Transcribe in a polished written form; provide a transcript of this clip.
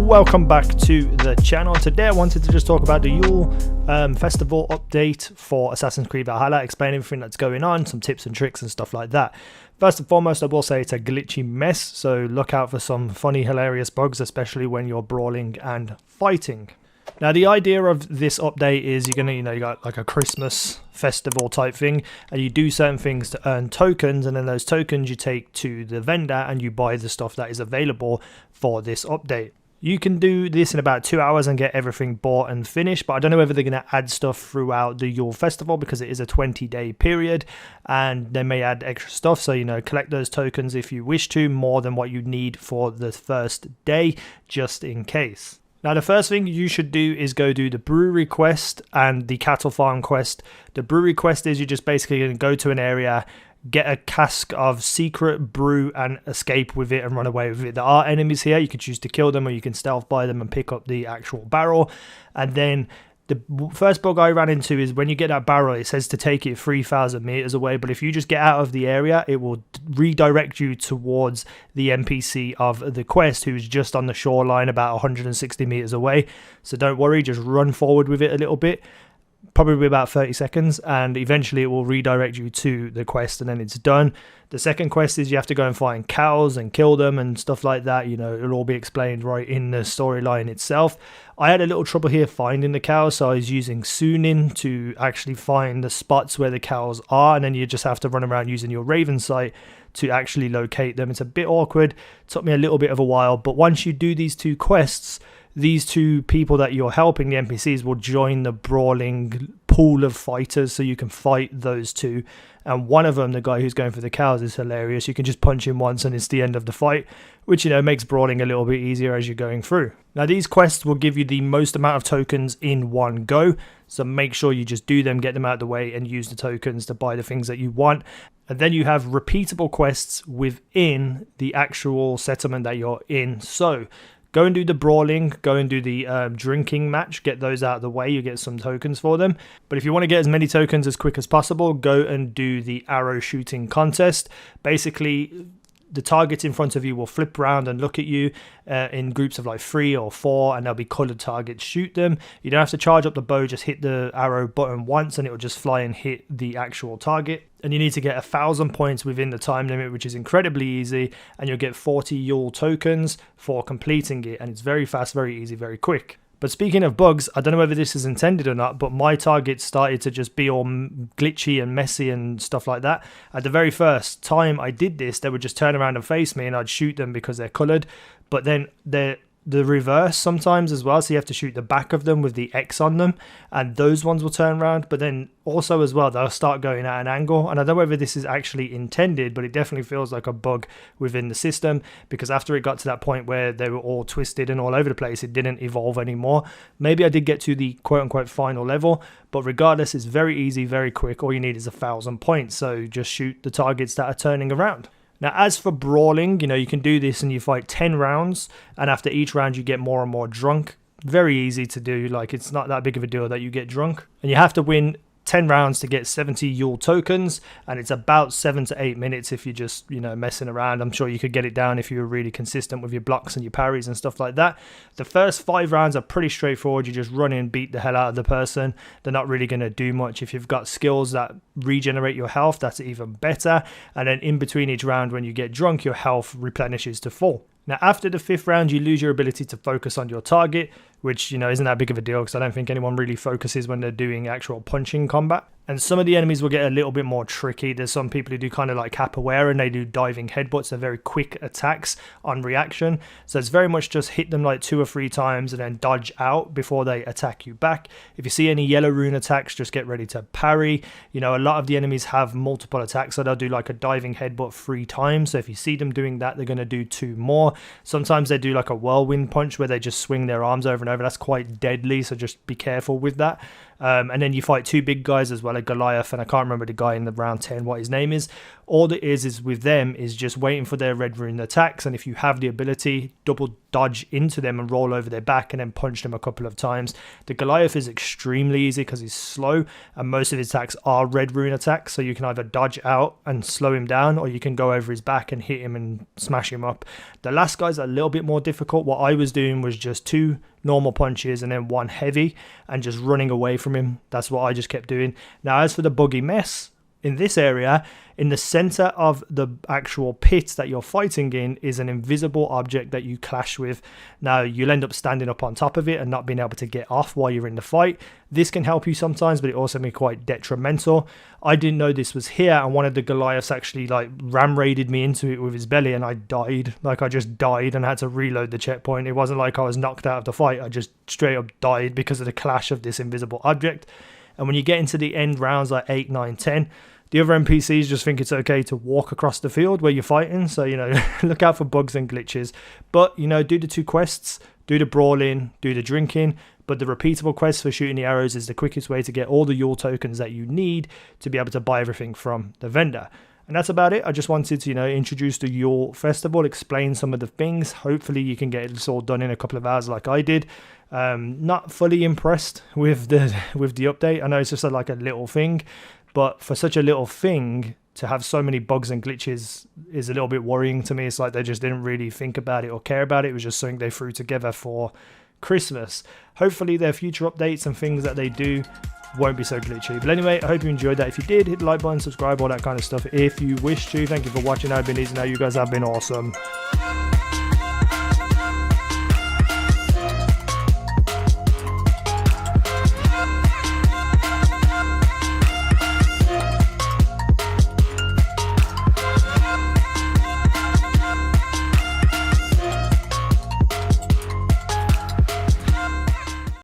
welcome back to the channel. Today I wanted to just talk about the Yule festival update for Assassin's Creed Valhalla, explain everything that's going on, some tips and tricks and stuff like that. First and foremost, I will say it's a glitchy mess, so look out for some funny, hilarious bugs, especially when you're brawling and fighting. Now, the idea of this update is you got like a Christmas festival type thing, and you do certain things to earn tokens, and then those tokens you take to the vendor and you buy the stuff that is available for this update. You can do this in about 2 hours and get everything bought and finished, but I don't know whether they're going to add stuff throughout the Yule festival because it is a 20-day period and they may add extra stuff. So, collect those tokens if you wish to, more than what you need for the first day, just in case. Now, the first thing you should do is go do the Brew Request and the Cattle Farm quest. The Brew Request is you're just basically going to go to an area, get a cask of secret brew and escape with it and run away with it. There are enemies here. You can choose to kill them or you can stealth by them and pick up the actual barrel. And then the first bug I ran into is when you get that barrel, it says to take it 3,000 meters away. But if you just get out of the area, it will redirect you towards the NPC of the quest, who's just on the shoreline about 160 meters away. So don't worry, just run forward with it a little bit. Probably about 30 seconds, and eventually it will redirect you to the quest, and then it's done. The second quest is you have to go and find cows and kill them and stuff like that. It'll all be explained right in the storyline itself. I had a little trouble here finding the cows, so I was using Sunin to actually find the spots where the cows are, and then you just have to run around using your Raven sight to actually locate them. It's a bit awkward. It took me a little bit of a while, but once you do these two quests, these two people that you're helping, the NPCs, will join the brawling pool of fighters, so you can fight those two. And one of them, the guy who's going for the cows, is hilarious. You can just punch him once and it's the end of the fight, which, makes brawling a little bit easier as you're going through. Now, these quests will give you the most amount of tokens in one go, so make sure you just do them, get them out of the way, and use the tokens to buy the things that you want. And then you have repeatable quests within the actual settlement that you're in. So go and do the brawling, go and do the drinking match, get those out of the way, you get some tokens for them. But if you want to get as many tokens as quick as possible, go and do the arrow shooting contest. Basically, the targets in front of you will flip around and look at you in groups of like 3 or 4, and there'll be colored targets. Shoot them. You don't have to charge up the bow, just hit the arrow button once and it will just fly and hit the actual target. And you need to get 1,000 points within the time limit, which is incredibly easy, and you'll get 40 Yule tokens for completing it, and it's very fast, very easy, very quick. But speaking of bugs, I don't know whether this is intended or not, but my targets started to just be all glitchy and messy and stuff like that. At the very first time I did this, they would just turn around and face me and I'd shoot them because they're coloured. But then the reverse sometimes as well, so you have to shoot the back of them with the X on them, and those ones will turn around. But then also as well, they'll start going at an angle, and I don't know whether this is actually intended, but it definitely feels like a bug within the system, because after it got to that point where they were all twisted and all over the place, it didn't evolve anymore. Maybe I did get to the quote-unquote final level, but regardless, it's very easy, very quick. All you need is 1,000 points, so just shoot the targets that are turning around. Now, as for brawling, you can do this and you fight 10 rounds, and after each round you get more and more drunk. Very easy to do, it's not that big of a deal that you get drunk. And you have to win 10 rounds to get 70 Yule tokens, and it's about 7 to 8 minutes if you're just, messing around. I'm sure you could get it down if you were really consistent with your blocks and your parries and stuff like that. The first 5 rounds are pretty straightforward. You just run in, beat the hell out of the person. They're not really going to do much. If you've got skills that regenerate your health, that's even better. And then in between each round, when you get drunk, your health replenishes to full. Now, after the 5th round, you lose your ability to focus on your target, which, isn't that big of a deal because I don't think anyone really focuses when they're doing actual punching combat. And some of the enemies will get a little bit more tricky. There's some people who do kind of like capoeira and they do diving headbutts. They're very quick attacks on reaction. So it's very much just hit them like 2 or 3 times and then dodge out before they attack you back. If you see any yellow rune attacks, just get ready to parry. A lot of the enemies have multiple attacks, so they'll do like a diving headbutt 3 times. So if you see them doing that, they're going to do 2 more. Sometimes they do like a whirlwind punch where they just swing their arms over and over. That's quite deadly, so just be careful with that. And then you fight 2 big guys as well, a Goliath, and I can't remember the guy in the round 10 what his name is. All it is with them is just waiting for their red rune attacks, and if you have the ability, double dodge into them and roll over their back and then punch them a couple of times. The Goliath is extremely easy because he's slow, and most of his attacks are red rune attacks, so you can either dodge out and slow him down, or you can go over his back and hit him and smash him up. The last guy's a little bit more difficult. What I was doing was just 2 normal punches and then 1 heavy and just running away from him. That's what I just kept doing. Now, as for the buggy mess, in this area, in the center of the actual pit that you're fighting in is an invisible object that you clash with. Now, you'll end up standing up on top of it and not being able to get off while you're in the fight. This can help you sometimes, but it also can be quite detrimental. I didn't know this was here, and one of the Goliaths actually like ram-raided me into it with his belly, and I died. Like, I just died and had to reload the checkpoint. It wasn't like I was knocked out of the fight. I just straight up died because of the clash of this invisible object. And when you get into the end rounds like 8, 9, 10, the other NPCs just think it's okay to walk across the field where you're fighting. So, look out for bugs and glitches. But, do the 2 quests, do the brawling, do the drinking. But the repeatable quest for shooting the arrows is the quickest way to get all the Yule tokens that you need to be able to buy everything from the vendor. And that's about it. I just wanted to, introduce the Yule festival, explain some of the things. Hopefully you can get this all done in a couple of hours like I did. Not fully impressed with the update. I know it's just like a little thing, but for such a little thing to have so many bugs and glitches is a little bit worrying to me. It's like they just didn't really think about it or care about it. It was just something they threw together for Christmas. Hopefully their future updates and things that they do won't be so glitchy. But anyway, I hope you enjoyed that. If you did, hit the like button, subscribe, all that kind of stuff if you wish to. Thank you for watching. I've been easynow. You guys have been awesome.